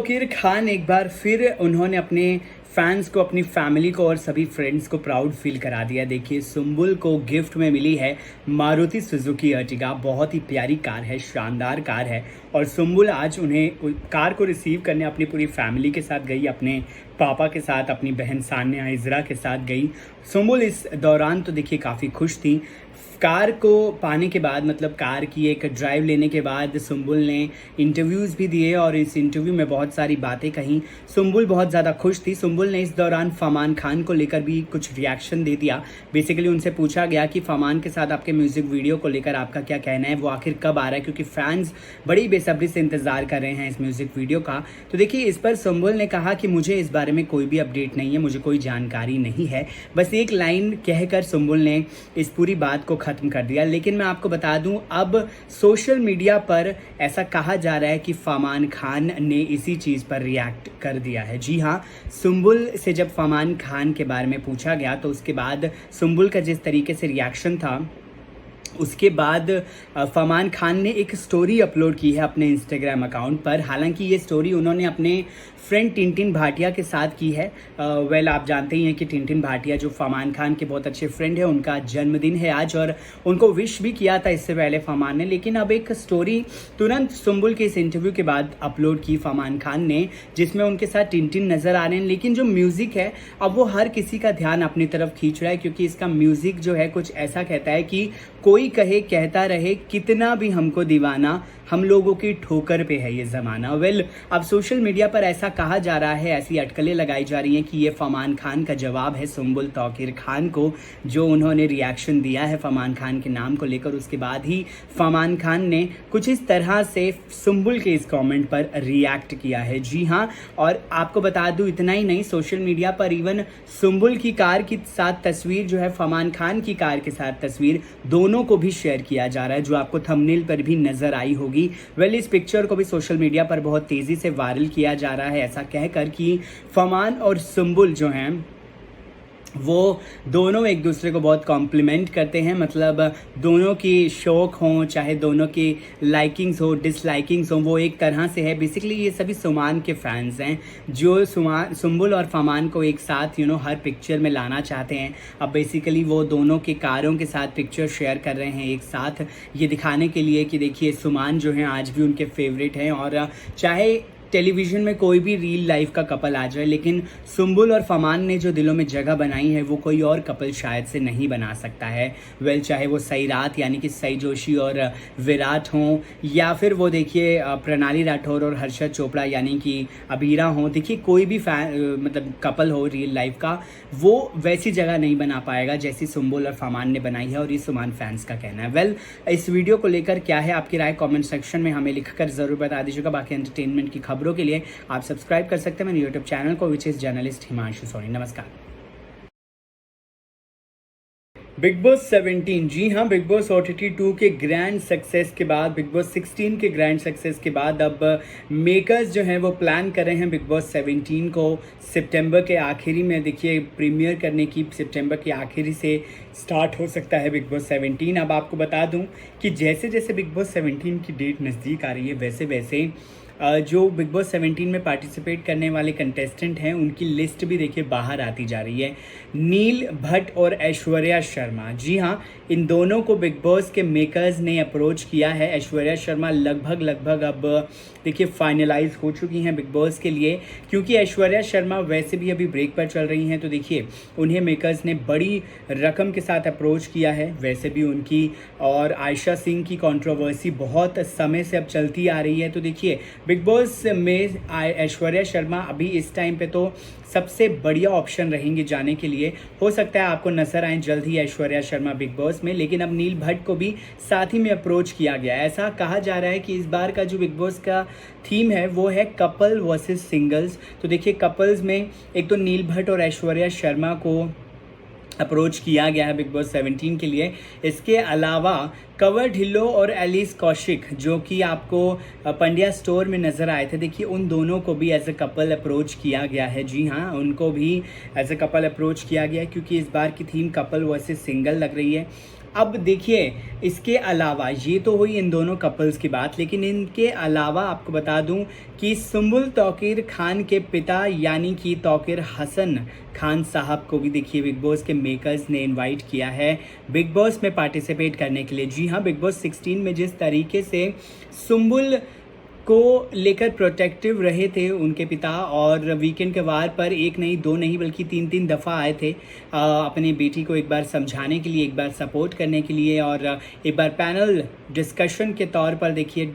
तौकीर खान एक बार फिर उन्होंने अपने फैंस को, अपनी फैमिली को और सभी फ्रेंड्स को प्राउड फील करा दिया। देखिए, सुम्बुल को गिफ्ट में मिली है मारुति सुजुकी अर्टिगा। बहुत ही प्यारी कार है, शानदार कार है। और सुम्बुल आज उन्हें कार को रिसीव करने अपनी पूरी फैमिली के साथ गई, अपने पापा के साथ, अपनी बहन सान्या इज़रा के साथ गई। सुम्बुल इस दौरान तो देखिए काफ़ी खुश थी। कार को पाने के बाद, मतलब कार की एक ड्राइव लेने के बाद सुम्बुल ने इंटरव्यूज़ भी दिए और इस इंटरव्यू में बहुत सारी बातें कहीं। सुम्बुल बहुत ज़्यादा खुश थी। सुम्बुल ने इस दौरान फरमान खान को लेकर भी कुछ रिएक्शन दे दिया। बेसिकली उनसे पूछा गया कि फरमान के साथ आपके म्यूज़िक वीडियो को लेकर आपका क्या कहना है, वो आखिर कब आ रहा है, क्योंकि फैंस बड़ी बेसब्री से इंतज़ार कर रहे हैं इस म्यूज़िक वीडियो का। तो देखिए, इस पर सुम्बुल ने कहा कि मुझे इस बारे में कोई भी अपडेट नहीं है, मुझे कोई जानकारी नहीं है। बस एक लाइन कहकर सुम्बुल ने इस पूरी बात को ख़त्म कर दिया। लेकिन मैं आपको बता दूं, अब सोशल मीडिया पर ऐसा कहा जा रहा है कि फरमान खान ने इसी चीज़ पर रिएक्ट कर दिया है। जी हाँ, सुम्बुल से जब फरमान खान के बारे में पूछा गया तो उसके बाद सुम्बुल का जिस तरीके से रिएक्शन था, उसके बाद फरमान खान ने एक स्टोरी अपलोड की है अपने इंस्टाग्राम अकाउंट पर। हालांकि ये स्टोरी उन्होंने अपने फ्रेंड टिनटिन भाटिया के साथ की है। आप जानते ही हैं कि टिनटिन भाटिया जो फरमान खान के बहुत अच्छे फ्रेंड है, उनका जन्मदिन है आज और उनको विश भी किया था इससे पहले फरमान ने। लेकिन अब एक स्टोरी तुरंत सुम्बुल के इस इंटरव्यू के बाद अपलोड की फरमान खान ने, जिसमें उनके साथ टिनटिन नज़र आ रहे हैं। लेकिन जो म्यूज़िक है, अब वो हर किसी का ध्यान अपनी तरफ खींच रहा है, क्योंकि इसका म्यूज़िक जो है कुछ ऐसा कहता है कि कोई कहे कहता रहे कितना भी हमको दीवाना, हम लोगों की ठोकर पे है ये ज़माना। अब सोशल मीडिया पर ऐसा कहा जा रहा है, ऐसी अटकलें लगाई जा रही हैं कि ये फरमान खान का जवाब है सुम्बुल तौकीर खान को, जो उन्होंने रिएक्शन दिया है फरमान खान के नाम को लेकर। उसके बाद ही फरमान खान ने कुछ इस तरह से सुम्बुल के इस कमेंट पर रिएक्ट किया है। जी हाँ, और आपको बता दूं, इतना ही नहीं, सोशल मीडिया पर इवन सुम्बुल की कार के साथ तस्वीर जो है, फरमान खान की कार के साथ तस्वीर, दोनों को भी शेयर किया जा रहा है, जो आपको थंबनेल पर भी नज़र आई होगी। इस पिक्चर को भी सोशल मीडिया पर बहुत तेज़ी से वायरल किया जा रहा है, ऐसा कहकर कि फरमान और सुम्बुल जो हैं वो दोनों एक दूसरे को बहुत कॉम्प्लीमेंट करते हैं। मतलब दोनों की शौक हों, चाहे दोनों की लाइकिंग्स हो, डिसलाइकिंग्स हो, वो एक तरह से है। बेसिकली ये सभी सुमान के फैंस हैं जो सुम्बुल और फरमान को एक साथ हर पिक्चर में लाना चाहते हैं। अब बेसिकली वो दोनों के कारों के साथ पिक्चर शेयर कर रहे हैं एक साथ, ये दिखाने के लिए कि देखिए सुमान जो हैं आज भी उनके फेवरेट हैं। और चाहे टेलीविज़न में कोई भी रियल लाइफ का कपल आ जाए, लेकिन सुम्बुल और फरमान ने जो दिलों में जगह बनाई है वो कोई और कपल शायद से नहीं बना सकता है। चाहे वो सई रात यानी कि सई जोशी और विराट हों, या फिर वो देखिए प्रणाली राठौर और हर्षद चोपड़ा यानी कि अबीरा हों। देखिए, कोई भी मतलब कपल हो रियल लाइफ का, वो वैसी जगह नहीं बना पाएगा जैसी सुम्बुल और फरमान ने बनाई है, और ये सुमान फैंस का कहना है। इस वीडियो को लेकर क्या है आपकी राय, कमेंट सेक्शन में हमें लिखकर ज़रूर बता दीजिएगा। बाकी एंटरटेनमेंट की खबरों के लिए आप सब्सक्राइब कर सकते हैं मेरे यूट्यूब चैनल को, which is journalist Himanshu Soni. नमस्कार। बिग बॉस 17, जी हाँ, बिग बॉस OTT 2 के ग्रैंड सक्सेस के बाद, बिग बॉस 16 के ग्रैंड सक्सेस के बाद अब मेकर्स जो हैं वो प्लान कर रहे हैं बिग बॉस 17 को सितंबर के आखिरी में देखिए प्रीमियर करने की। सितंबर के आखिरी से स्टार्ट हो सकता है बिग बॉस 17। अब आपको बता दूं कि जैसे जैसे बिग बॉस 17 की डेट नज़दीक आ रही है, वैसे वैसे जो बिग बॉस 17 में पार्टिसिपेट करने वाले कंटेस्टेंट हैं उनकी लिस्ट भी देखिए बाहर आती जा रही है। नील भट्ट और ऐश्वर्या शर्मा, जी हाँ, इन दोनों को बिग बॉस के मेकर्स ने अप्रोच किया है। ऐश्वर्या शर्मा लगभग अब देखिए फाइनलाइज हो चुकी हैं बिग बॉस के लिए, क्योंकि ऐश्वर्या शर्मा वैसे भी अभी ब्रेक पर चल रही हैं। तो देखिए, उन्हें मेकर्स ने बड़ी रकम के साथ अप्रोच किया है। वैसे भी उनकी और आयशा सिंह की कंट्रोवर्सी बहुत समय से अब चलती आ रही है। तो देखिए, बिग बॉस में ऐश्वर्या शर्मा अभी इस टाइम पे तो सबसे बढ़िया ऑप्शन रहेंगे जाने के लिए। हो सकता है आपको नजर आए जल्द ही ऐश्वर्या शर्मा बिग बॉस में, लेकिन अब नील भट्ट को भी साथ ही में अप्रोच किया गया है। ऐसा कहा जा रहा है कि इस बार का जो बिग बॉस का थीम है वो है कपल वर्सेस सिंगल्स। तो देखिए, कपल्स में एक तो नील भट्ट और ऐश्वर्या शर्मा को अप्रोच किया गया है बिग बॉस 17 के लिए। इसके अलावा कंवर ढिल्लो और एलिस कौशिक, जो कि आपको पंड्या स्टोर में नज़र आए थे, देखिए उन दोनों को भी एज ए कपल अप्रोच किया गया है। जी हाँ, उनको भी एज ए कपल अप्रोच किया गया है, क्योंकि इस बार की थीम कपल वर्सेस सिंगल लग रही है। अब देखिए, इसके अलावा ये तो हुई इन दोनों कपल्स की बात, लेकिन इनके अलावा आपको बता दूं कि सुंबुल तौकीर खान के पिता यानी कि तौकीर हसन खान साहब को भी देखिए बिग बॉस के मेकर्स ने इनवाइट किया है बिग बॉस में पार्टिसिपेट करने के लिए। जी हाँ, बिग बॉस 16 में जिस तरीके से सुंबुल को लेकर प्रोटेक्टिव रहे थे उनके पिता, और वीकेंड के वार पर एक नहीं दो नहीं बल्कि तीन तीन दफ़ा आए थे अपनी बेटी को एक बार समझाने के लिए, एक बार सपोर्ट करने के लिए, और एक बार पैनल डिस्कशन के तौर पर देखिए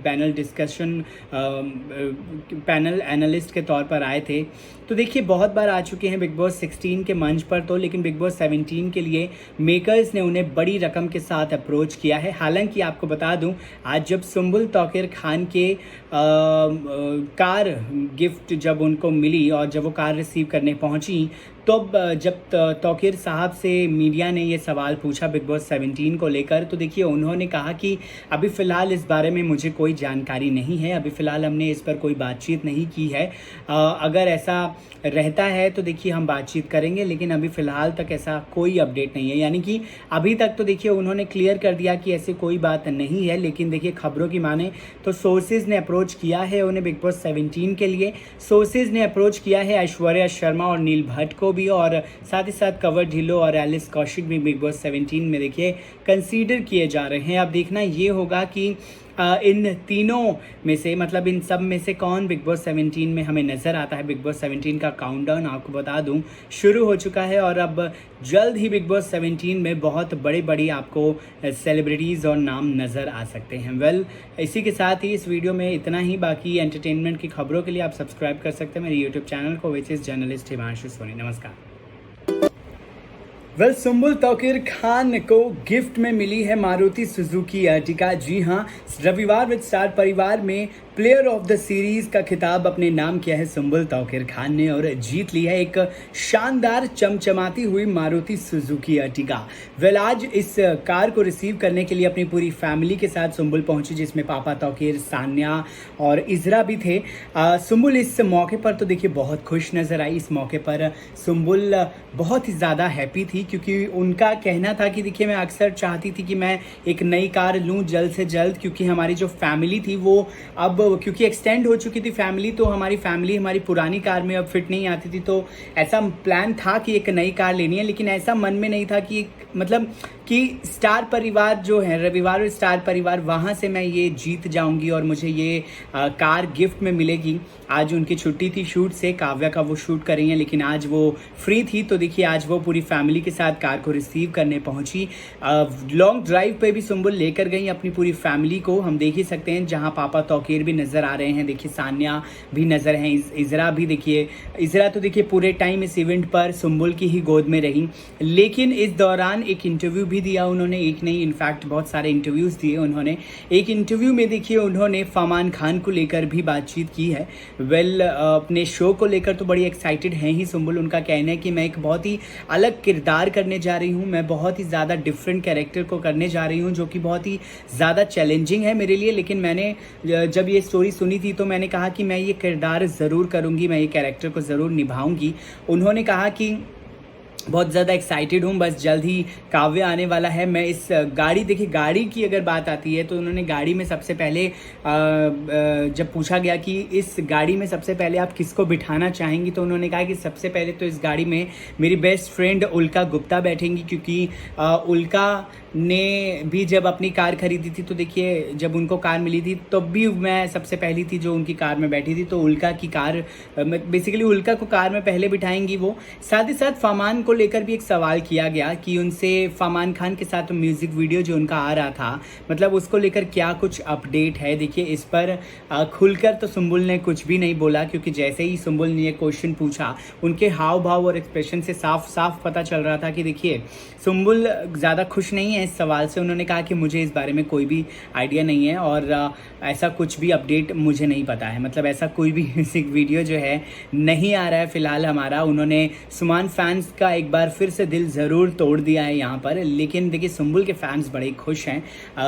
पैनल एनालिस्ट के तौर पर आए थे। तो देखिए बहुत बार आ चुके हैं बिग बॉस 16 के मंच पर तो, लेकिन बिग बॉस 17 के लिए मेकर्स ने उन्हें बड़ी रकम के साथ अप्रोच किया है। हालांकि आपको बता दूं, आज जब सुंबुल तौकीर खान के कार गिफ्ट जब उनको मिली और जब वो कार रिसीव करने पहुंची, तो जब तौकीर साहब से मीडिया ने ये सवाल पूछा बिग बॉस 17 को लेकर, तो देखिए उन्होंने कहा कि अभी फ़िलहाल इस बारे में मुझे कोई जानकारी नहीं है, अभी फ़िलहाल हमने इस पर कोई बातचीत नहीं की है। अगर ऐसा रहता है तो देखिए हम बातचीत करेंगे, लेकिन अभी फ़िलहाल तक ऐसा कोई अपडेट नहीं है। यानी कि अभी तक तो देखिए उन्होंने क्लियर कर दिया कि ऐसी कोई बात नहीं है, लेकिन देखिए खबरों की माने तो सोर्सेज ने अप्रोच किया है उन्हें बिग बॉस 17 के लिए। सोर्सेज ने अप्रोच किया है ऐश्वर्या शर्मा और नील भट्ट को भी, और साथ ही साथ कंवर ढिल्लों और एलिस कौशिक भी बिग बॉस 17 में देखिए कंसीडर किए जा रहे हैं। अब देखना ये होगा कि इन तीनों में से, मतलब इन सब में से कौन बिग बॉस 17 में हमें नज़र आता है। बिग बॉस 17 का काउंटडाउन आपको बता दूं शुरू हो चुका है, और अब जल्द ही बिग बॉस 17 में बहुत बड़ी बड़ी आपको सेलिब्रिटीज़ और नाम नज़र आ सकते हैं। वेल, इसी के साथ ही इस वीडियो में इतना ही। बाकी एंटरटेनमेंट की खबरों के लिए आप सब्सक्राइब कर सकते हैं मेरे यूट्यूब चैनल को, which is journalist Himanshu Soni. नमस्कार। वेल, सुंबुल तौकीर खान को गिफ्ट में मिली है मारुति सुजुकी अर्टिगा। जी हाँ, रविवार विद स्टार परिवार में प्लेयर ऑफ द सीरीज का खिताब अपने नाम किया है सुंबुल तौकीर खान ने, और जीत ली है एक शानदार चमचमाती हुई मारुति सुजुकी अर्टिगा। वेल, आज इस कार को रिसीव करने के लिए अपनी पूरी फैमिली के साथ सुंबुल पहुंची, जिसमें पापा तौकीर, सान्या और इजरा भी थे। सुंबुल इस मौके पर तो देखिए बहुत खुश नज़र आई। इस मौके पर सुंबुल बहुत ही ज़्यादा हैप्पी थी, क्योंकि उनका कहना था कि देखिए मैं अक्सर चाहती थी कि मैं एक नई कार लूँ जल्द से जल्द, क्योंकि हमारी जो फैमिली थी वो अब क्योंकि एक्सटेंड हो चुकी थी फैमिली, तो हमारी फैमिली हमारी पुरानी कार में अब फिट नहीं आती थी। तो ऐसा प्लान था कि एक नई कार लेनी है, लेकिन ऐसा मन में नहीं था कि मतलब कि स्टार परिवार जो है, रविवार स्टार परिवार, वहाँ से मैं ये जीत जाऊंगी और मुझे ये कार गिफ्ट में मिलेगी। आज उनकी छुट्टी थी शूट से, काव्या का वो शूट कर रही हैं, लेकिन आज वो फ्री थी, तो देखिए आज वो पूरी फैमिली के साथ कार को रिसीव करने पहुंची। लॉन्ग ड्राइव पे भी सुंबुल लेकर गई अपनी पूरी फैमिली को, हम देख ही सकते हैं, जहां पापा तौकीर भी नज़र आ रहे हैं, देखिए सान्या भी नज़र हैं, इजरा भी देखिए, इजरा तो देखिए पूरे टाइम इस इवेंट पर सुंबुल की ही गोद में रही। लेकिन इस दौरान एक इंटरव्यू भी दिया उन्होंने, एक नहीं इनफैक्ट बहुत सारे इंटरव्यूज़ दिए उन्होंने। एक इंटरव्यू में देखिए उन्होंने फरमान खान को लेकर भी बातचीत की है। वेल, अपने शो को लेकर तो बड़ी एक्साइटेड हैं ही सुंबुल। उनका कहना है कि मैं एक बहुत ही अलग किरदार करने जा रही हूँ, मैं बहुत ही ज़्यादा डिफरेंट कैरेक्टर को करने जा रही हूँ, जो कि बहुत ही ज़्यादा चैलेंजिंग है मेरे लिए। लेकिन मैंने जब ये स्टोरी सुनी थी तो मैंने कहा कि मैं ये किरदार ज़रूर करूँगी, मैं ये कैरेक्टर को ज़रूर निभाऊँगी। उन्होंने कहा कि बहुत ज़्यादा एक्साइटेड हूँ, बस जल्द ही काव्य आने वाला है। मैं इस गाड़ी, देखिए गाड़ी की अगर बात आती है तो उन्होंने गाड़ी में सबसे पहले जब पूछा गया कि इस गाड़ी में सबसे पहले आप किसको बिठाना चाहेंगी, तो उन्होंने कहा कि सबसे पहले तो इस गाड़ी में मेरी बेस्ट फ्रेंड उल्का गुप्ता बैठेंगी, क्योंकि उल्का ने भी जब अपनी कार खरीदी थी तो देखिए जब उनको कार मिली थी तब भी मैं सबसे पहली थी जो उनकी कार में बैठी थी, तो उल्का की कार, बेसिकली उल्का को कार में पहले बिठाएंगी वो। साथ ही साथ फरमान को लेकर भी एक सवाल किया गया कि उनसे फरमान खान के साथ म्यूज़िक वीडियो जो उनका आ रहा था, मतलब उसको लेकर क्या कुछ अपडेट है। देखिए इस पर खुलकर तो सुंबुल ने कुछ भी नहीं बोला, क्योंकि जैसे ही सुंबुल ने ये क्वेश्चन पूछा उनके हाव भाव और एक्सप्रेशन से साफ साफ पता चल रहा था कि देखिए सुंबुल ज़्यादा खुश नहीं है इस सवाल से। उन्होंने कहा कि मुझे इस बारे में कोई भी आइडिया नहीं है और ऐसा कुछ भी अपडेट मुझे नहीं पता है, मतलब ऐसा कोई भी म्यूजिक वीडियो जो है नहीं आ रहा है फ़िलहाल हमारा। उन्होंने सुमान फैंस का एक बार फिर से दिल ज़रूर तोड़ दिया है यहाँ पर, लेकिन देखिए सुंबुल के फैंस बड़े खुश हैं।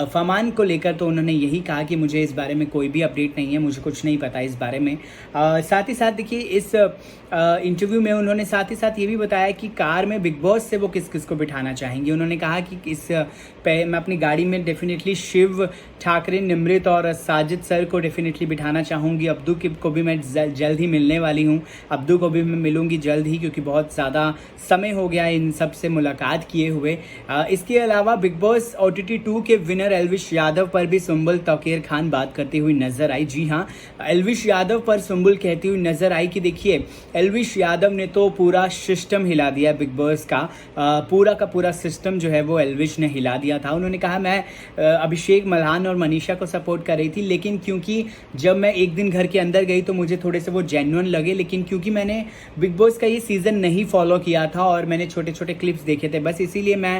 फरमान को लेकर तो उन्होंने यही कहा कि मुझे इस बारे में कोई भी अपडेट नहीं है, मुझे कुछ नहीं पता इस बारे में। साथ ही साथ देखिए इस इंटरव्यू में उन्होंने साथ ही साथ ये भी बताया कि कार में बिग बॉस से वो किस किस को बिठाना चाहेंगे। उन्होंने कहा कि इस मैं अपनी गाड़ी में डेफिनेटली शिव ठाकरे, निमृत और साजिद सर को डेफिनेटली बिठाना चाहूँगी। अब्दू को भी मैं जल्द ही मिलने वाली हूँ, अब्दू को भी मैं मिलूँगी जल्द ही, क्योंकि बहुत ज़्यादा समय हो गया इन सब से मुलाकात किए हुए। इसके अलावा बिग बॉस OTT 2 के विनर एल्विश यादव पर भी सुंबुल तौकीर खान बात करती हुई नजर आई। जी हाँ, एल्विश यादव पर सुंबुल कहती हुई नजर आई कि देखिए, एल्विश यादव ने तो पूरा सिस्टम हिला दिया बिग बॉस का, पूरा का पूरा सिस्टम जो है वो एल्विश ने हिला दिया था। उन्होंने कहा मैं अभिषेक मल्हान और मनीषा को सपोर्ट कर रही थी, लेकिन क्योंकि जब मैं एक दिन घर के अंदर गई तो मुझे थोड़े से वो जेन्युइन लगे, लेकिन क्योंकि मैंने बिग बॉस का ये सीज़न नहीं फॉलो किया था और मैंने छोटे छोटे क्लिप्स देखे थे, बस इसीलिए मैं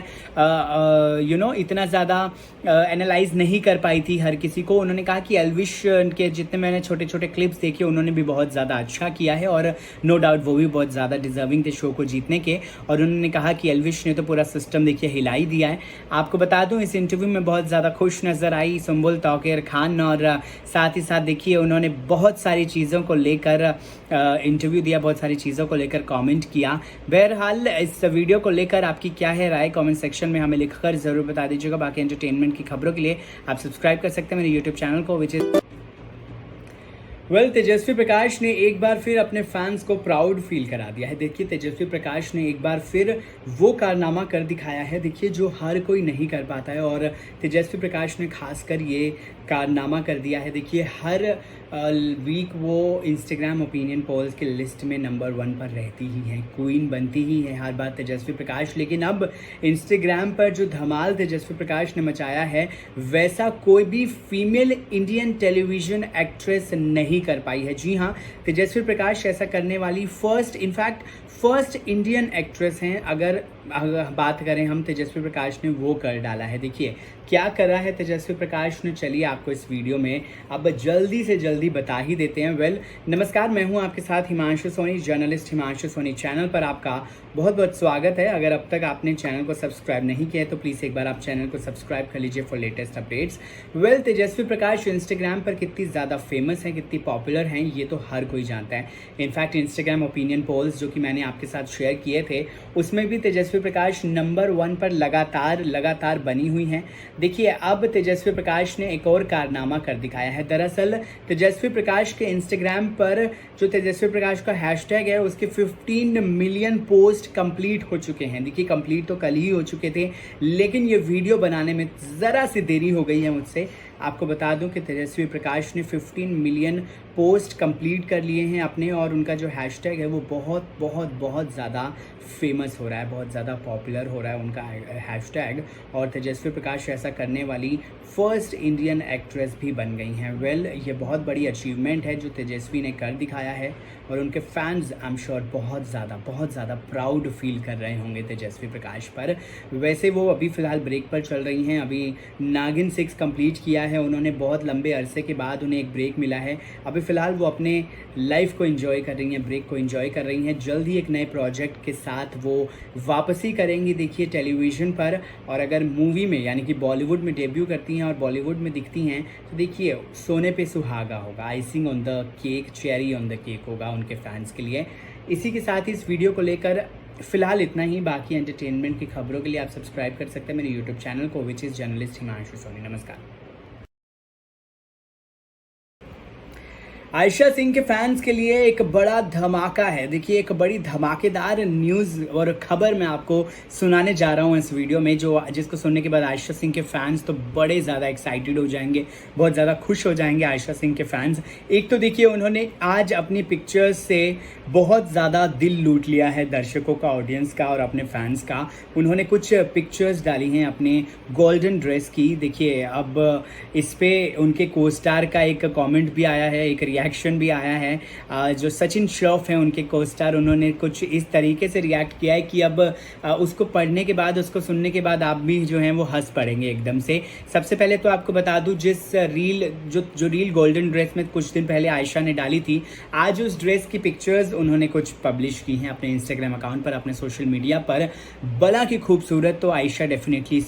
इतना ज़्यादा एनालाइज नहीं कर पाई थी हर किसी को। उन्होंने कहा कि एल्विश के जितने मैंने छोटे छोटे क्लिप्स देखे उन्होंने भी बहुत ज़्यादा अच्छा किया है और नो डाउट वो भी बहुत ज़्यादा डिजर्विंग थे शो को जीतने के। और उन्होंने कहा कि एल्विश ने तो पूरा सिस्टम देखिए हिला ही दिया है। आपको बता दूं, इस इंटरव्यू में बहुत ज़्यादा खुश नज़र आई सुंबुल तौकीर खान, और साथ ही साथ देखिए उन्होंने बहुत सारी चीज़ों को लेकर इंटरव्यू दिया, बहुत सारी चीज़ों को लेकर कमेंट किया। बहरहाल इस वीडियो को लेकर आपकी क्या है राय, कमेंट सेक्शन में हमें लिखकर ज़रूर बता दीजिएगा। बाकी एंटरटेनमेंट की खबरों के लिए आप सब्सक्राइब कर सकते हैं मेरे यूट्यूब चैनल को, विच इज़ तेजस्वी प्रकाश ने एक बार फिर अपने फैंस को प्राउड फील करा दिया है। देखिए, तेजस्वी प्रकाश ने एक बार फिर वो कारनामा कर दिखाया है, देखिए, जो हर कोई नहीं कर पाता है, और तेजस्वी प्रकाश ने खासकर ये कारनामा कर दिया है। देखिए, हर वीक वो इंस्टाग्राम ओपिनियन पोल्स के लिस्ट में नंबर 1 पर रहती ही हैं, क्वीन बनती ही है हर बार तेजस्वी प्रकाश। लेकिन अब इंस्टाग्राम पर जो धमाल तेजस्वी प्रकाश ने मचाया है, वैसा कोई भी फीमेल इंडियन टेलीविज़न एक्ट्रेस नहीं कर पाई है। जी हाँ, तेजस्वी प्रकाश ऐसा करने वाली फर्स्ट इंडियन एक्ट्रेस हैं। अगर बात करें हम, तेजस्वी प्रकाश ने वो कर डाला है। देखिए क्या कर रहा है तेजस्वी प्रकाश ने, चलिए आपको इस वीडियो में अब जल्दी से जल्दी बता ही देते हैं। नमस्कार, मैं हूं आपके साथ हिमांशु सोनी, जर्नलिस्ट हिमांशु सोनी। चैनल पर आपका बहुत बहुत स्वागत है। अगर अब तक आपने चैनल को सब्सक्राइब नहीं किया है तो प्लीज़ एक बार आप चैनल को सब्सक्राइब कर लीजिए for latest updates. Tejasswi Prakash Instagram पर कितनी ज़्यादा फेमस हैं, कितनी पॉपुलर हैं, ये तो हर कोई जानता है। इनफैक्ट इंस्टाग्राम ओपिनियन पोल्स जो कि मैंने आपके साथ शेयर किए थे, उसमें भी तेजस्वी प्रकाश नंबर 1 पर लगातार बनी हुई हैं। देखिए, अब तेजस्वी प्रकाश ने एक और कारनामा कर दिखाया है। दरअसल तेजस्वी प्रकाश के इंस्टाग्राम पर जो तेजस्वी प्रकाश का हैशटैग है, उसके 15 मिलियन पोस्ट कंप्लीट हो चुके हैं। देखिए, कंप्लीट तो कल ही हो चुके थे, लेकिन ये वीडियो बनाने में ज़रा सी देरी हो गई है मुझसे। आपको बता दूं कि तेजस्वी प्रकाश ने 15 मिलियन पोस्ट कंप्लीट कर लिए हैं अपने, और उनका जो हैशटैग है वो बहुत ज़्यादा फेमस हो रहा है, बहुत ज़्यादा पॉपुलर हो रहा है उनका हैशटैग। और तेजस्वी प्रकाश ऐसा करने वाली फर्स्ट इंडियन एक्ट्रेस भी बन गई हैं। ये बहुत बड़ी अचीवमेंट है जो तेजस्वी ने कर दिखाया है, और उनके फैंस आई एम श्योर बहुत ज़्यादा प्राउड फील कर रहे होंगे तेजस्वी प्रकाश पर। वैसे वो अभी फ़िलहाल ब्रेक पर चल रही हैं, अभी नागिन 6 कंप्लीट किया है उन्होंने, बहुत लंबे अरसे के बाद उन्हें एक ब्रेक मिला है। अभी फ़िलहाल वो अपने लाइफ को एंजॉय कर रही हैं, ब्रेक को एंजॉय कर रही हैं। जल्द ही एक नए प्रोजेक्ट के साथ वो वापसी करेंगी देखिए टेलीविज़न पर। और अगर मूवी में यानी कि बॉलीवुड में डेब्यू करती हैं और बॉलीवुड में दिखती हैं, तो देखिए सोने पे सुहागा होगा, icing on the cake, cherry on the cake होगा उनके फैंस के लिए। इसी के साथ ही इस वीडियो को लेकर फिलहाल इतना ही। बाकी एंटरटेनमेंट की खबरों के लिए आप सब्सक्राइब कर सकते हैं मेरे यूट्यूब चैनल को, which is journalist Himanshu Soni. नमस्कार। आयशा सिंह के फैंस के लिए एक बड़ा धमाका है। देखिए, एक बड़ी धमाकेदार न्यूज़ और खबर मैं आपको सुनाने जा रहा हूँ इस वीडियो में, जिसको सुनने के बाद आयशा सिंह के फैंस तो बड़े ज़्यादा एक्साइटेड हो जाएंगे, बहुत ज़्यादा खुश हो जाएंगे आयशा सिंह के फैंस। एक तो देखिए, उन्होंने आज अपनी पिक्चर्स से बहुत ज़्यादा दिल लूट लिया है दर्शकों का, ऑडियंस का और अपने फैंस का। उन्होंने कुछ पिक्चर्स डाली हैं अपने गोल्डन ड्रेस की। देखिए, अब इस पर उनके को स्टार का एक कॉमेंट भी आया है, एक रिएक्शन भी आया है। जो सचिन श्रॉफ हैं उनके को स्टार, उन्होंने कुछ इस तरीके से रिएक्ट किया है कि अब उसको पढ़ने के बाद, उसको सुनने के बाद आप भी जो हैं वो हंस पड़ेंगे एकदम से। सबसे पहले तो आपको बता दूं, जिस रील जो रील गोल्डन ड्रेस में कुछ दिन पहले आयशा ने डाली थी, आज उस ड्रेस की पिक्चर्स उन्होंने कुछ पब्लिश की हैं अपने इंस्टाग्राम अकाउंट पर, अपने सोशल मीडिया पर। बला की खूबसूरत तो आयशा डेफिनेटली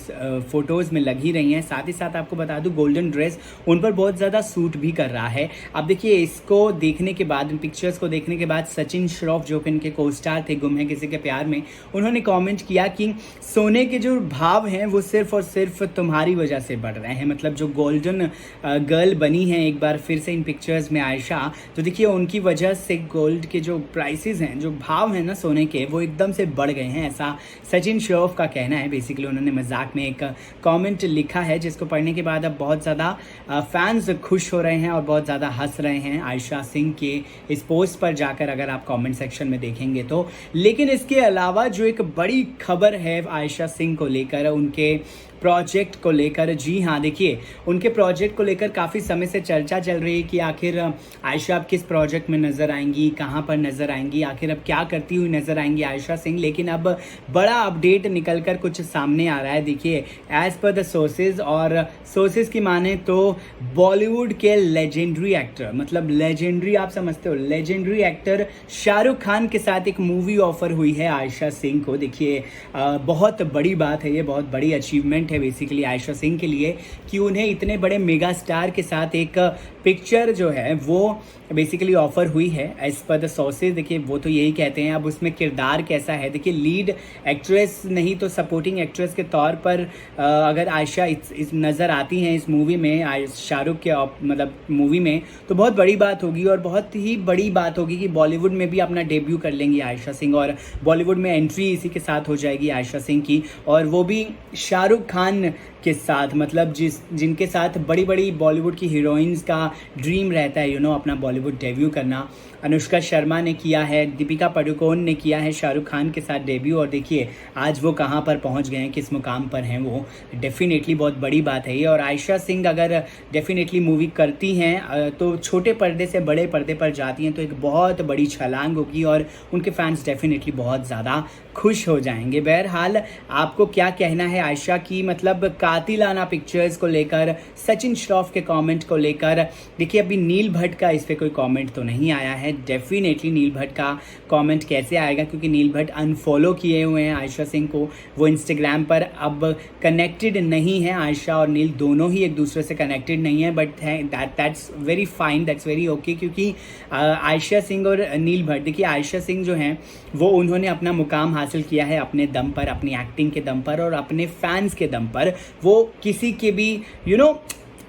फोटोज़ में लग ही रही हैं। साथ ही साथ आपको बता दूं, गोल्डन ड्रेस उन पर बहुत ज़्यादा सूट भी कर रहा है। अब देखिए, इसको देखने के बाद, इन पिक्चर्स को देखने के बाद सचिन श्रॉफ जो कि इनके को स्टार थे गुम है किसी के प्यार में, उन्होंने कमेंट किया कि सोने के जो भाव हैं वो सिर्फ और सिर्फ तुम्हारी वजह से बढ़ रहे हैं। मतलब जो गोल्डन गर्ल बनी है एक बार फिर से इन पिक्चर्स में आयशा, तो देखिए उनकी वजह से गोल्ड के जो प्राइसेस हैं, जो भाव हैं ना सोने के, वो एकदम से बढ़ गए हैं, ऐसा सचिन श्रॉफ का कहना है। बेसिकली उन्होंने मजाक में एक कमेंट लिखा है जिसको पढ़ने के बाद अब बहुत ज़्यादा फैंस खुश हो रहे हैं और बहुत ज़्यादा हंस रहे हैं आयशा सिंह के इस पोस्ट पर जाकर, अगर आप कमेंट सेक्शन में देखेंगे तो। लेकिन इसके अलावा जो एक बड़ी खबर है आयशा सिंह को लेकर, उनके प्रोजेक्ट को लेकर, जी हाँ देखिए उनके प्रोजेक्ट को लेकर काफ़ी समय से चर्चा चल रही है कि आखिर आयशा अब किस प्रोजेक्ट में नज़र आएंगी, कहाँ पर नज़र आएंगी, आखिर अब क्या करती हुई नज़र आएंगी आयशा सिंह। लेकिन अब बड़ा अपडेट निकल कर कुछ सामने आ रहा है। देखिए एज़ पर द सोर्सेज, और सोर्सेज की माने तो बॉलीवुड के लेजेंडरी एक्टर, मतलब लेजेंडरी आप समझते हो, लेजेंडरी एक्टर शाहरुख खान के साथ एक मूवी ऑफर हुई है आयशा सिंह को। देखिए बहुत बड़ी बात है ये, बहुत बड़ी अचीवमेंट है बेसिकली आयशा सिंह के लिए कि उन्हें इतने बड़े मेगा स्टार के साथ एक पिक्चर जो है वो बेसिकली ऑफर हुई है एज पर द सोर्सेज। देखिए वो तो यही कहते हैं, अब उसमें किरदार कैसा है, देखिए लीड एक्ट्रेस नहीं तो सपोर्टिंग एक्ट्रेस के तौर पर अगर आयशा इस नज़र आती हैं इस मूवी में, शाहरुख के मतलब मूवी में, तो बहुत बड़ी बात होगी और बहुत ही बड़ी बात होगी कि बॉलीवुड में भी अपना डेब्यू कर लेंगी आयशा सिंह, और बॉलीवुड में एंट्री इसी के साथ हो जाएगी आयशा सिंह की, और वो भी शाहरुख खान के साथ, मतलब जिनके साथ बड़ी बड़ी बॉलीवुड की हीरोइंस का ड्रीम रहता है अपना बॉलीवुड डेब्यू करना। अनुष्का शर्मा ने किया है, दीपिका पादुकोण ने किया है शाहरुख खान के साथ डेब्यू, और देखिए आज वो कहाँ पर पहुँच गए हैं, किस मुकाम पर हैं वो। डेफिनेटली बहुत बड़ी बात है ये, और आयशा सिंह अगर डेफिनेटली मूवी करती हैं तो छोटे पर्दे से बड़े पर्दे पर जाती हैं तो एक बहुत बड़ी छलांग होगी और उनके फैंस डेफिनेटली बहुत ज़्यादा खुश हो जाएंगे। बहरहाल आपको क्या कहना है आयशा की मतलब कातिलाना पिक्चर्स को लेकर, सचिन श्रॉफ के कमेंट को लेकर? देखिए अभी नील भट्ट का इस पर कोई कमेंट तो नहीं आया है। डेफिनेटली नील भट्ट का कमेंट कैसे आएगा, क्योंकि नील भट्ट अनफॉलो किए हुए हैं आयशा सिंह को, वो इंस्टाग्राम पर अब कनेक्टेड नहीं है। आयशा और नील दोनों ही एक दूसरे से कनेक्टेड नहीं है, but that's very fine, that's very okay, क्योंकि आयशा सिंह और नील भट्ट, देखिए आयशा सिंह जो हैं वो उन्होंने अपना मुकाम हासिल किया है अपने दम पर, अपनी एक्टिंग के दम पर और अपने फैंस के दम पर। वो किसी के भी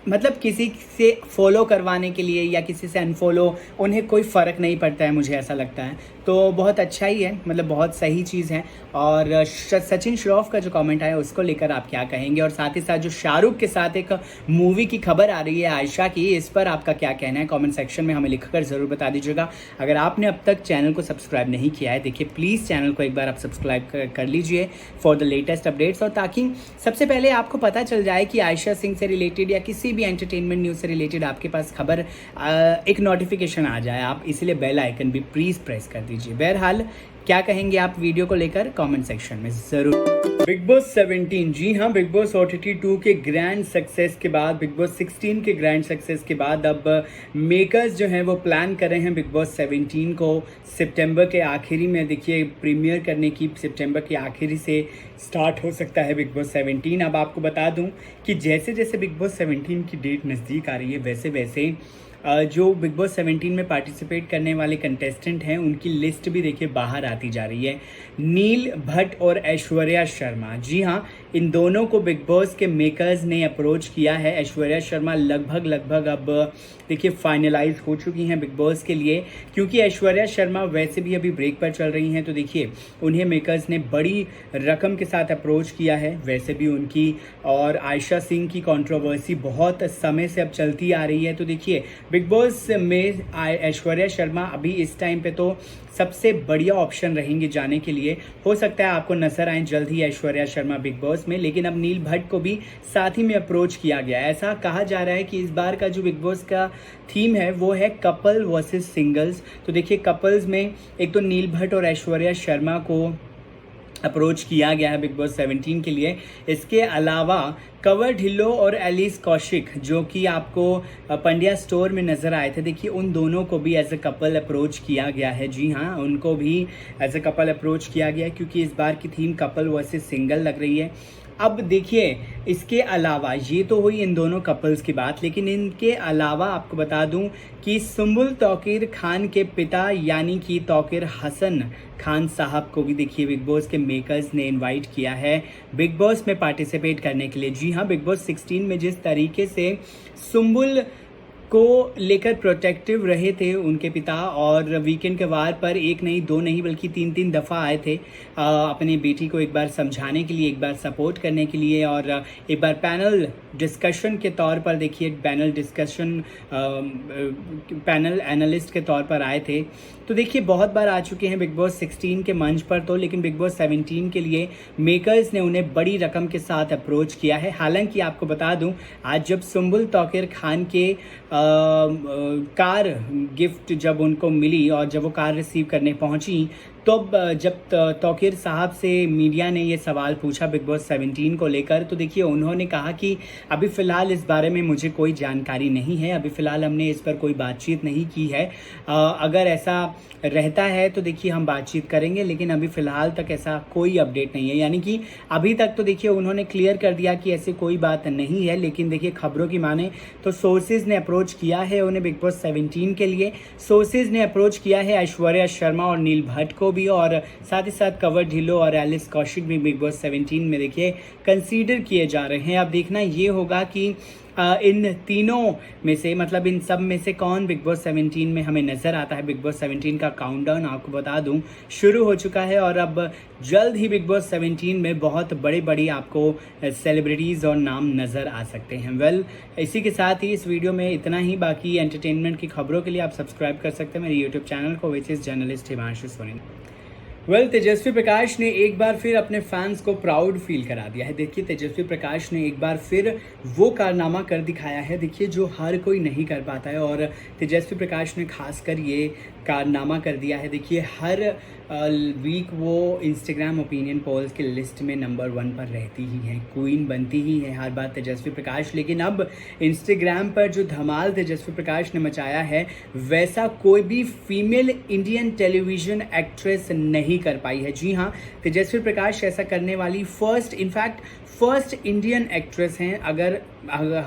मतलब किसी से फॉलो करवाने के लिए या किसी से अनफॉलो, उन्हें कोई फ़र्क नहीं पड़ता है, मुझे ऐसा लगता है। तो बहुत अच्छा ही है, मतलब बहुत सही चीज़ है। और सचिन श्रॉफ का जो कमेंट आया उसको लेकर आप क्या कहेंगे, और साथ ही साथ जो शाहरुख के साथ एक मूवी की खबर आ रही है आयशा की, इस पर आपका क्या कहना है कमेंट सेक्शन में हमें लिखकर ज़रूर बता दीजिएगा। अगर आपने अब तक चैनल को सब्सक्राइब नहीं किया है, देखिए प्लीज़ चैनल को एक बार आप सब्सक्राइब कर लीजिए फॉर द लेटेस्ट अपडेट्स, और ताकि सबसे पहले आपको पता चल जाए कि आयशा सिंह से रिलेटेड या किसी भी एंटरटेनमेंट न्यूज़ से रिलेटेड आपके पास खबर एक नोटिफिकेशन आ जाए, आप इसलिए बेल आइकन भी प्लीज़ प्रेस कर दीजिए। बहरहाल क्या कहेंगे आप वीडियो को लेकर कमेंट सेक्शन में ज़रूर। बिग बॉस 17, जी हाँ, बिग बॉस OTT 2 के ग्रैंड सक्सेस के बाद, बिग बॉस 16 के ग्रैंड सक्सेस के बाद अब मेकर्स जो हैं वो प्लान कर रहे हैं बिग बॉस 17 को सितंबर के आखिरी में देखिए प्रीमियर करने की। सितंबर के आखिरी से स्टार्ट हो सकता है बिग बॉस 17। अब आपको बता दूं कि जैसे जैसे बिग बॉस 17 की डेट नज़दीक आ रही है वैसे वैसे जो बिग बॉस 17 में पार्टिसिपेट करने वाले कंटेस्टेंट हैं उनकी लिस्ट भी देखिए बाहर आती जा रही है। नील भट्ट और ऐश्वर्या शर्मा, जी हाँ, इन दोनों को बिग बॉस के मेकर्स ने अप्रोच किया है। ऐश्वर्या शर्मा लगभग अब देखिए फाइनलाइज हो चुकी हैं बिग बॉस के लिए, क्योंकि ऐश्वर्या शर्मा वैसे भी अभी ब्रेक पर चल रही हैं, तो देखिए उन्हें मेकर्स ने बड़ी रकम के साथ अप्रोच किया है। वैसे भी उनकी और आयशा सिंह की कंट्रोवर्सी बहुत समय से अब चलती आ रही है, तो देखिए बिग बॉस में ऐश्वर्या शर्मा अभी इस टाइम पे तो सबसे बढ़िया ऑप्शन रहेंगे जाने के लिए। हो सकता है आपको नजर आए जल्द ही ऐश्वर्या शर्मा बिग बॉस में, लेकिन अब नील भट्ट को भी साथ ही में अप्रोच किया गया है। ऐसा कहा जा रहा है कि इस बार का जो बिग बॉस का थीम है वो है कपल वर्सेस सिंगल्स। तो देखिए कपल्स में एक तो नील भट्ट और ऐश्वर्या शर्मा को अप्रोच किया गया है बिग बॉस 17 के लिए। इसके अलावा कंवर ढिल्लों और एलिस कौशिक जो कि आपको पंड्या स्टोर में नज़र आए थे, देखिए उन दोनों को भी एज अ कपल अप्रोच किया गया है। जी हाँ, उनको भी एज अ कपल अप्रोच किया गया है, क्योंकि इस बार की थीम कपल वर्सेस सिंगल लग रही है। अब देखिए, इसके अलावा ये तो हुई इन दोनों कपल्स की बात, लेकिन इनके अलावा आपको बता दूं कि सुंबुल तौकीर खान के पिता यानी कि तौकीर हसन खान साहब को भी देखिए बिग बॉस के मेकर्स ने इनवाइट किया है बिग बॉस में पार्टिसिपेट करने के लिए। जी हाँ, बिग बॉस 16 में जिस तरीके से सुंबुल को लेकर प्रोटेक्टिव रहे थे उनके पिता, और वीकेंड के वार पर एक नहीं दो नहीं बल्कि तीन तीन दफ़ा आए थे अपनी बेटी को एक बार समझाने के लिए, एक बार सपोर्ट करने के लिए, और एक बार पैनल डिस्कशन के तौर पर देखिए पैनल डिस्कशन पैनल एनालिस्ट के तौर पर आए थे। तो देखिए बहुत बार आ चुके हैं बिग बॉस 16 के मंच पर तो, लेकिन बिग बॉस 17 के लिए मेकर्स ने उन्हें बड़ी रकम के साथ अप्रोच किया है। हालांकि आपको बता दूं, आज जब सुंबुल तौकीर खान के कार गिफ्ट जब उनको मिली और जब वो कार रिसीव करने पहुंची, तो जब तौकीर साहब से मीडिया ने ये सवाल पूछा बिग बॉस 17 को लेकर, तो देखिए उन्होंने कहा कि अभी फ़िलहाल इस बारे में मुझे कोई जानकारी नहीं है, अभी फ़िलहाल हमने इस पर कोई बातचीत नहीं की है। अगर ऐसा रहता है तो देखिए हम बातचीत करेंगे, लेकिन अभी फ़िलहाल तक ऐसा कोई अपडेट नहीं है। यानी कि अभी तक तो देखिए उन्होंने क्लियर कर दिया कि ऐसी कोई बात नहीं है, लेकिन देखिए खबरों की माने तो सोर्सेज ने अप्रोच किया है उन्हें बिग बॉस 17 के लिए। सोर्सेज ने अप्रोच किया है ऐश्वर्या शर्मा और नील भट्ट को भी, और साथ ही साथ कंवर ढिल्लों और एलिस कौशिक भी बिग बॉस 17 में देखिए कंसीडर किए जा रहे हैं। अब देखना ये होगा कि इन तीनों में से, मतलब इन सब में से कौन बिग बॉस 17 में हमें नज़र आता है। बिग बॉस 17 का काउंटडाउन आपको बता दूं शुरू हो चुका है, और अब जल्द ही बिग बॉस 17 में बहुत बड़ी बड़ी आपको सेलिब्रिटीज़ और नाम नज़र आ सकते हैं। वेल, इसी के साथ ही इस वीडियो में इतना ही। बाकी एंटरटेनमेंट की खबरों के लिए आप सब्सक्राइब कर सकते हैं मेरे यूट्यूब चैनल को, which is journalist Himanshu Soni. Tejasswi Prakash ने एक बार फिर अपने फैंस को प्राउड फील करा दिया है। देखिए तेजस्वी प्रकाश ने एक बार फिर वो कारनामा कर दिखाया है, देखिए जो हर कोई नहीं कर पाता है, और तेजस्वी प्रकाश ने खासकर ये कारनामा कर दिया है। देखिए हर वीक वो इंस्टाग्राम ओपिनियन पोल्स की लिस्ट में नंबर 1 पर रहती ही हैं, क्वीन बनती ही है हर बार तेजस्वी प्रकाश। लेकिन अब इंस्टाग्राम पर जो धमाल तेजस्वी प्रकाश ने मचाया है, वैसा कोई भी फीमेल इंडियन टेलीविजन एक्ट्रेस नहीं कर पाई है। जी हाँ, तेजस्वी प्रकाश ऐसा करने वाली फर्स्ट इंडियन एक्ट्रेस हैं। अगर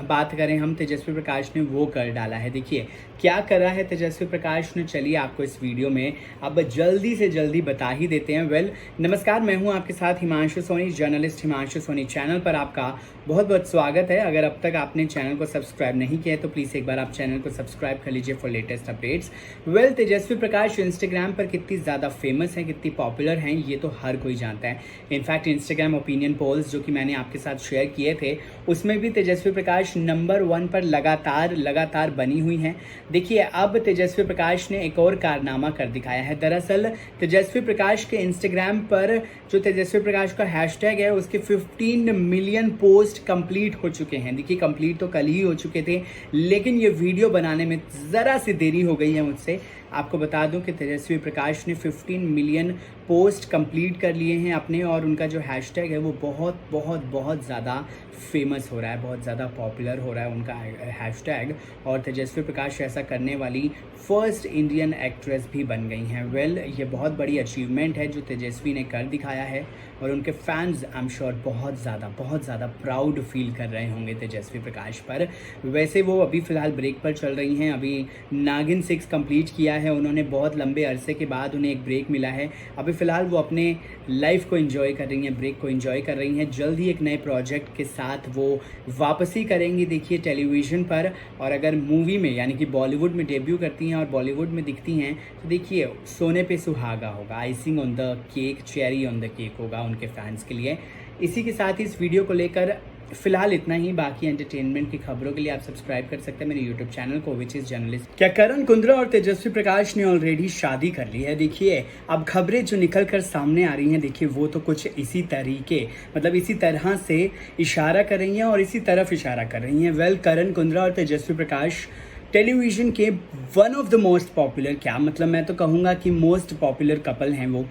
बात करें हम, तेजस्वी प्रकाश ने वो कर डाला है। देखिए क्या करा है तेजस्वी प्रकाश ने, चलिए आपको इस वीडियो में अब जल्दी से जल्दी बता ही देते हैं। नमस्कार, मैं हूं आपके साथ हिमांशु सोनी, जर्नलिस्ट हिमांशु सोनी। चैनल पर आपका बहुत बहुत स्वागत है। अगर अब तक आपने चैनल को सब्सक्राइब नहीं किया है तो प्लीज़ एक बार आप चैनल को सब्सक्राइब कर लीजिए for latest updates. Tejasswi Prakash Instagram पर कितनी ज़्यादा फेमस हैं, कितनी पॉपुलर हैं, ये तो हर कोई जानता है। इनफैक्ट इंस्टाग्राम ओपिनियन पोल्स जो कि मैंने आपके साथ शेयर किए थे, उसमें भी तेजस्वी प्रकाश नंबर 1 पर लगातार बनी हुई हैं। देखिए अब तेजस्वी प्रकाश ने एक और कारनामा कर दिखाया है। दरअसल तेजस्वी प्रकाश के इंस्टाग्राम पर जो तेजस्वी प्रकाश का हैशटैग है, उसके 15 मिलियन पोस्ट कंप्लीट हो चुके हैं। देखिए कंप्लीट तो कल ही हो चुके थे, लेकिन ये वीडियो बनाने में ज़रा सी देरी हो गई है मुझसे। आपको बता दूं कि तेजस्वी प्रकाश ने 15 मिलियन पोस्ट कंप्लीट कर लिए हैं अपने, और उनका जो हैशटैग है वो बहुत ज़्यादा फेमस हो रहा है, बहुत ज़्यादा पॉपुलर हो रहा है उनका हैशटैग। और तेजस्वी प्रकाश ऐसा करने वाली फर्स्ट इंडियन एक्ट्रेस भी बन गई हैं। ये बहुत बड़ी अचीवमेंट है जो तेजस्वी ने कर दिखाया है, और उनके फैंस आई एम श्योर बहुत ज़्यादा प्राउड फील कर रहे होंगे तेजस्वी प्रकाश पर। वैसे वो अभी फ़िलहाल ब्रेक पर चल रही हैं, अभी नागिन 6 कंप्लीट किया है उन्होंने, बहुत लंबे अरसे के बाद उन्हें एक ब्रेक मिला है। अभी फ़िलहाल वो अपने लाइफ को एंजॉय कर रही हैं, ब्रेक को एंजॉय कर रही हैं। जल्द ही एक नए प्रोजेक्ट के साथ वो वापसी करेंगी देखिए टेलीविज़न पर। और अगर मूवी में यानी कि बॉलीवुड में डेब्यू करती हैं और बॉलीवुड में दिखती हैं, तो देखिए सोने पे सुहागा होगा, icing on the cake, cherry on the cake होगा उनके फैंस के लिए। इसी के साथ ही इस वीडियो को लेकर फिलहाल इतना ही। बाकी एंटरटेनमेंट की खबरों के लिए आप सब्सक्राइब कर सकते हैं मेरे यूट्यूब चैनल को, विच इज़ जर्नलिस्ट। क्या करण कुंद्रा और तेजस्वी प्रकाश ने ऑलरेडी शादी कर ली है? देखिए अब खबरें जो निकल कर सामने आ रही हैं, देखिए वो तो कुछ इसी तरीके, मतलब इसी तरह से इशारा कर रही हैं और इसी तरफ इशारा कर रही हैं। करण कुंद्रा और तेजस्वी प्रकाश टेलीविज़न के one of the most popular, क्या मतलब मैं तो कहूँगा कि मोस्ट पॉपुलर कपल हैं वो।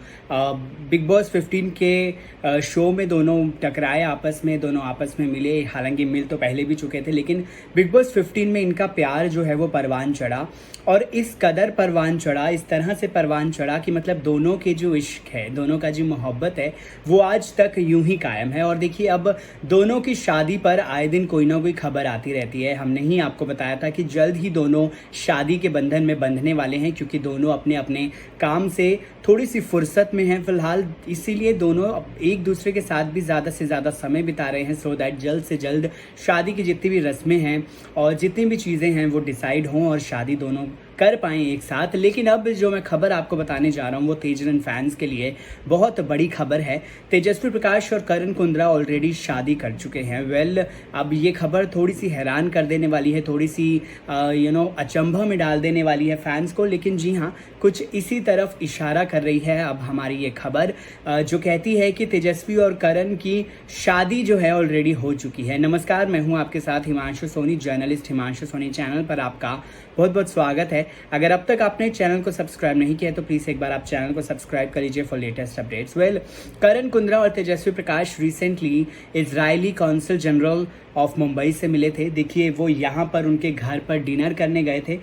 बिग बॉस 15 के शो में दोनों टकराए आपस में, दोनों आपस में मिले, हालांकि मिल तो पहले भी चुके थे, लेकिन बिग बॉस 15 में इनका प्यार जो है वो परवान चढ़ा, और इस कदर परवान चढ़ा, इस तरह से परवान चढ़ा कि मतलब दोनों के जो इश्क है, दोनों का जो मोहब्बत है वो आज तक यूं ही कायम है। और देखिए अब दोनों की शादी पर आए दिन कोई ना कोई खबर आती रहती है। हमने ही आपको बताया था कि जल्द ही दोनों शादी के बंधन में बंधने वाले हैं, क्योंकि दोनों अपने अपने काम से थोड़ी सी फुर्सत में हैं फ़िलहाल, इसीलिए दोनों एक दूसरे के साथ भी ज़्यादा से ज़्यादा समय बिता रहे हैं, सो दैट जल्द से जल्द शादी की जितनी भी रस्में हैं और जितनी भी चीज़ें हैं वो डिसाइड हों और शादी दोनों कर पाएँ एक साथ। लेकिन अब जो मैं खबर आपको बताने जा रहा हूँ वो तेजरन फैंस के लिए बहुत बड़ी खबर है। तेजस्वी प्रकाश और करण कुंद्रा ऑलरेडी शादी कर चुके हैं। वेल, अब ये खबर थोड़ी सी हैरान कर देने वाली है, थोड़ी सी अचंभा में डाल देने वाली है फैंस को, लेकिन जी हाँ, कुछ इसी तरफ इशारा कर रही है अब हमारी ये खबर, जो कहती है कि तेजस्वी और करण की शादी जो है ऑलरेडी हो चुकी है। नमस्कार, मैं हूँ आपके साथ Himanshu Soni, journalist Himanshu Sony channel पर आपका बहुत बहुत स्वागत है। अगर अब तक आपने चैनल को सब्सक्राइब नहीं किया तो प्लीज़ एक बार आप चैनल को सब्सक्राइब कर लीजिए for latest updates. Well, Karan Kundrra और Tejasswi Prakash recently Israeli consul general of Mumbai से मिले थे। देखिए, वो यहाँ पर उनके घर पर डिनर करने गए थे।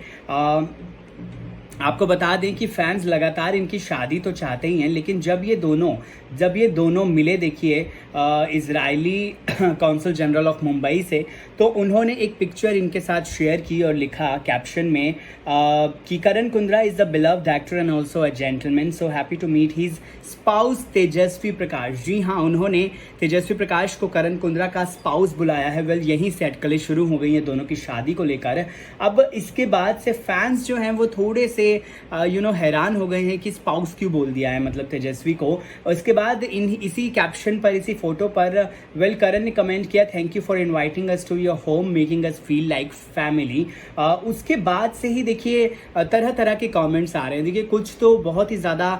आपको बता दें कि फैंस लगातार इनकी शादी तो चाहते ही हैं, लेकिन जब ये दोनों मिले, देखिए Israeli consul general of Mumbai से, तो उन्होंने एक पिक्चर इनके साथ शेयर की और लिखा कैप्शन में कि Karan Kundrra is the beloved actor and also a gentleman, so happy to meet his spouse Tejasswi Prakash. जी हाँ, उन्होंने तेजस्वी प्रकाश को करण कुंद्रा का स्पाउस बुलाया है। वेल, यहीं से अटकलें शुरू हो गई हैं दोनों की शादी को लेकर। अब इसके बाद से फैंस जो हैं वो थोड़े से हैरान हो गए हैं कि स्पाउस क्यों बोल दिया है मतलब तेजस्वी को। और इसके बाद इसी कैप्शन पर, इसी फोटो पर वेल करण ने कमेंट किया, thank you for inviting us to your home, making us feel like family. उसके बाद से ही देखिए तरह तरह के कमेंट्स आ रहे हैं। देखिए, कुछ तो बहुत ही ज़्यादा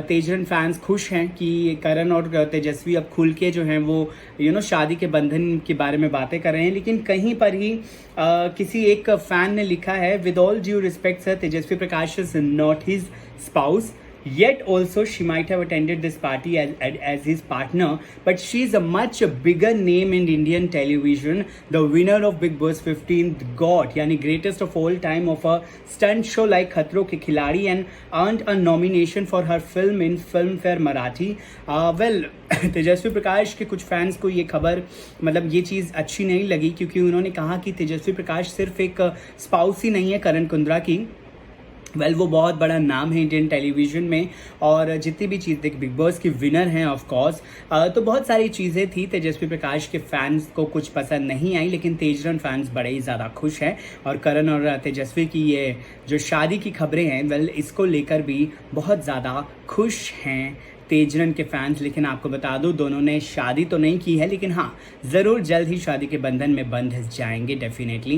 तेजरन फैंस खुश हैं कि करण और तेजस्वी अब खुल के जो हैं वो शादी के बंधन के बारे में बातें कर रहे हैं, लेकिन कहीं पर ही किसी एक फैन ने लिखा है, with all due respect sir, Tejasswi Prakash is not his spouse, yet also she might have attended this party as his partner, but she is a much bigger name in Indian television, the winner of Big Boss 15, the god, yani greatest of all time of a stunt show like Khatron ke Khiladi, and earned a nomination for her film in Filmfare Marathi. Well, Tejasswi Prakash के कुछ fans को ये खबर मतलब ये चीज़ अच्छी नहीं लगी, क्योंकि उन्होंने कहा कि तेजस्वी प्रकाश सिर्फ एक स्पाउस ही नहीं है करण कुंद्रा की। वेल, वो बहुत बड़ा नाम है इंडियन टेलीविज़न में, और जितनी भी चीज़ देख बिग बॉस की विनर हैं ऑफ कोर्स। तो बहुत सारी चीज़ें थी, तेजस्वी प्रकाश के फैंस को कुछ पसंद नहीं आई, लेकिन तेजरन फैंस बड़े ही ज़्यादा खुश हैं। और करण और तेजस्वी की ये जो शादी की खबरें हैं, वेल इसको लेकर भी बहुत ज़्यादा खुश हैं तेजरन के फैंस। लेकिन आपको बता दूं, दोनों ने शादी तो नहीं की है, लेकिन हाँ, ज़रूर जल्द ही शादी के बंधन में बंध जाएंगे डेफिनेटली।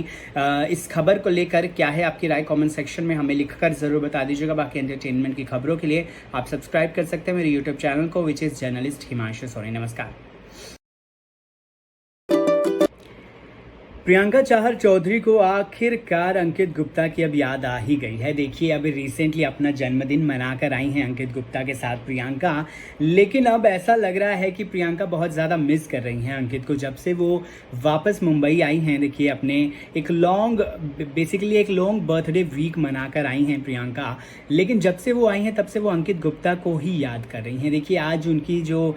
इस खबर को लेकर क्या है आपकी राय, कमेंट सेक्शन में हमें लिखकर ज़रूर बता दीजिएगा। बाकी एंटरटेनमेंट की खबरों के लिए आप सब्सक्राइब कर सकते हैं मेरे यूट्यूब चैनल को, which is journalist Himanshu Soni. नमस्कार। प्रियंका चाहर चौधरी को आखिरकार अंकित गुप्ता की अब याद आ ही गई है। देखिए, अभी रिसेंटली अपना जन्मदिन मनाकर आई हैं अंकित गुप्ता के साथ प्रियंका, लेकिन अब ऐसा लग रहा है कि प्रियंका बहुत ज़्यादा मिस कर रही हैं अंकित को। जब से वो वापस मुंबई आई हैं, देखिए अपने एक लॉन्ग बर्थडे वीक मनाकर आई हैं प्रियंका, लेकिन जब से वो आई हैं तब से वो अंकित गुप्ता को ही याद कर रही हैं। देखिए, आज उनकी जो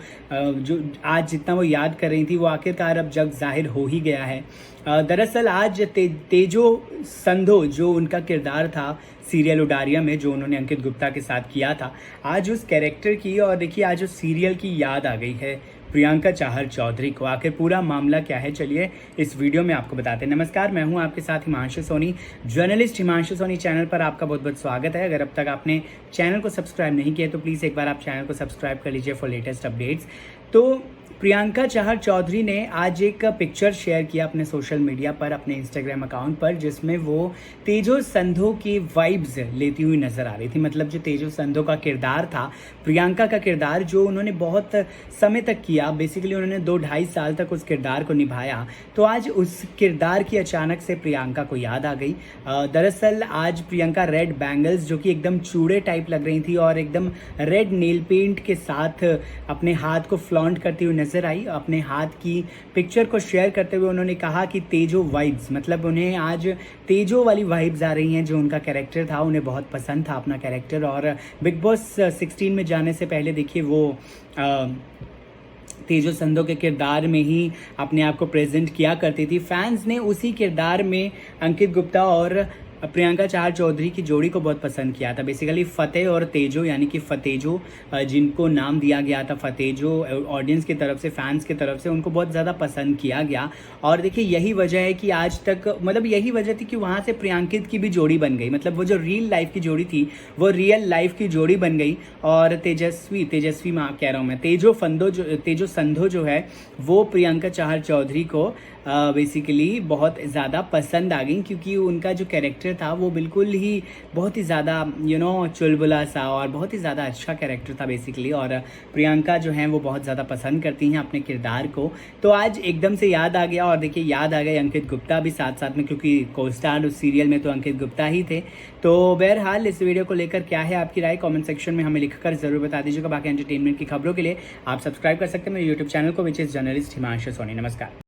आज जितना वो याद कर रही थी वो आखिरकार अब जग जाहिर हो ही गया है। दरअसल आज तेजो संधो, जो उनका किरदार था सीरियल उडारिया में, जो उन्होंने अंकित गुप्ता के साथ किया था, आज उस कैरेक्टर की और देखिए आज उस सीरियल की याद आ गई है प्रियंका चाहर चौधरी को। आखिर पूरा मामला क्या है, चलिए इस वीडियो में आपको बताते हैं। नमस्कार, मैं हूं आपके साथ Himanshu Soni, journalist Himanshu Sony channel पर आपका बहुत बहुत स्वागत है। अगर अब तक आपने चैनल को सब्सक्राइब नहीं किया तो प्लीज़ एक बार आप चैनल को सब्सक्राइब कर लीजिए फॉर लेटेस्ट अपडेट्स। तो प्रियंका चहर चौधरी ने आज एक पिक्चर शेयर किया अपने सोशल मीडिया पर, अपने इंस्टाग्राम अकाउंट पर, जिसमें वो तेजो संधू की वाइब्स लेती हुई नजर आ रही थी। मतलब जो तेजो संधू का किरदार था, प्रियंका का किरदार जो उन्होंने बहुत समय तक किया, बेसिकली उन्होंने 2-2.5 साल तक उस किरदार को निभाया, तो आज उस किरदार की अचानक से प्रियंका को याद आ गई। दरअसल आज प्रियंका रेड बैंगल्स, जो कि एकदम चूड़े टाइप लग रही थी, और एकदम रेड नेल पेंट के साथ अपने हाथ को फ्लॉन्ट करती हुई नजर आई। अपने हाथ की पिक्चर को शेयर करते हुए उन्होंने कहा कि तेजो वाइब्स, मतलब उन्हें आज तेजो वाली वाइब्स आ रही हैं। जो उनका कैरेक्टर था, उन्हें बहुत पसंद था अपना कैरेक्टर, और बिग बॉस 16 में जाने से पहले देखिए वो तेजो संधू के किरदार में ही अपने आप को प्रेजेंट किया करती थी। फैंस ने उसी किरदार में अंकित गुप्ता और प्रियंका चहर चौधरी की जोड़ी को बहुत पसंद किया था। बेसिकली फतेह और तेजो, यानी कि फतेजो, जिनको नाम दिया गया था फतेजो, ऑडियंस की तरफ से, फैंस की तरफ से, उनको बहुत ज़्यादा पसंद किया गया। और देखिए यही वजह है कि आज तक, मतलब यही वजह थी कि वहाँ से प्रियंकित की भी जोड़ी बन गई। मतलब वो जो रियल लाइफ की जोड़ी थी, वो रियल लाइफ की जोड़ी बन गई। और तेजस्वी मैं कह रहा हूँ मैं, तेजो संधू जो है, वो प्रियंका चहर चौधरी को बेसिकली बहुत ज़्यादा पसंद आ गई, क्योंकि उनका जो कैरेक्टर था वो बिल्कुल ही बहुत ही ज़्यादा चुलबुला सा और बहुत ही ज़्यादा अच्छा कैरेक्टर था बेसिकली। और प्रियंका जो है वो बहुत ज़्यादा पसंद करती हैं अपने किरदार को। तो आज एकदम से याद आ गया, और देखिए याद आ गए अंकित गुप्ता भी साथ साथ में, क्योंकि को स्टार उस सीरियल में तो अंकित गुप्ता ही थे। तो बहरहाल इस वीडियो को लेकर क्या है आपकी राय, कॉमेंट सेक्शन में हमें लिखकर ज़रूर बता दीजिएगा। बाकी एंटरटेनमेंट की खबरों के लिए आप सब्सक्राइब कर सकते हैं मेरे यूट्यूब चैनल को, which is journalist Himanshu Soni. नमस्कार।